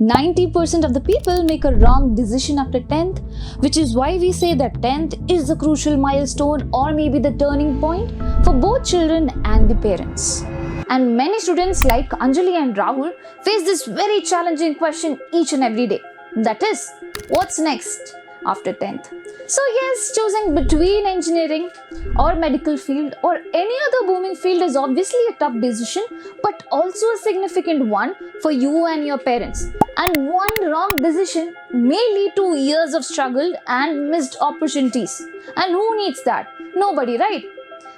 90% of the people make a wrong decision after 10th, which is why we say that 10th is the crucial milestone or maybe the turning point for both children and the parents. And many students like Anjali and Rahul face this very challenging question each and every day. That is, what's next after 10th? So yes, choosing between engineering or medical field or any other booming field is obviously a tough decision, but also a significant one for you and your parents. And one wrong decision may lead to years of struggle and missed opportunities. And who needs that? Nobody, right?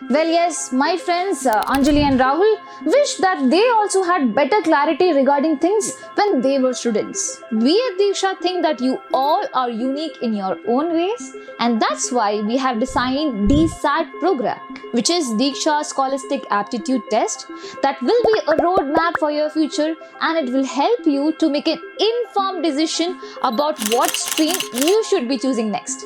Well, yes, my friends Anjali and Rahul wish that they also had better clarity regarding things when they were students. We at Deeksha think that you all are unique in your own ways, and that's why we have designed dSAT program, which is Deeksha Scholastic Aptitude Test, that will be a roadmap for your future, and it will help you to make an informed decision about what stream you should be choosing next.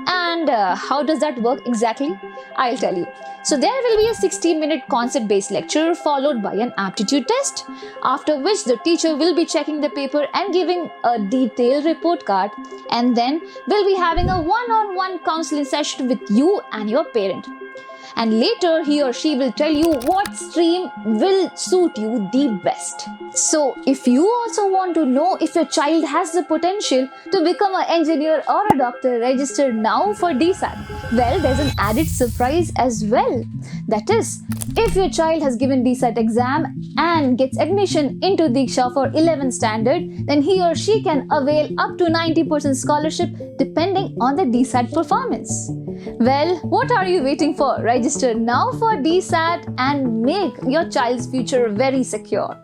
And how does that work exactly? I'll tell you. So there will be a 60-minute concept-based lecture followed by an aptitude test, after which the teacher will be checking the paper and giving a detailed report card, and then we'll be having a one-on-one counseling session with you and your parent. And later he or she will tell you what stream will suit you the best. So if you also want to know if your child has the potential to become an engineer or a doctor, register now for dSAT. Well, there's an added surprise as well. That is, if your child has given dSAT exam and gets admission into Deeksha for 11th standard, then he or she can avail up to 90% scholarship depending on the dSAT performance. Well, what are you waiting for? Register now for dSAT and make your child's future very secure.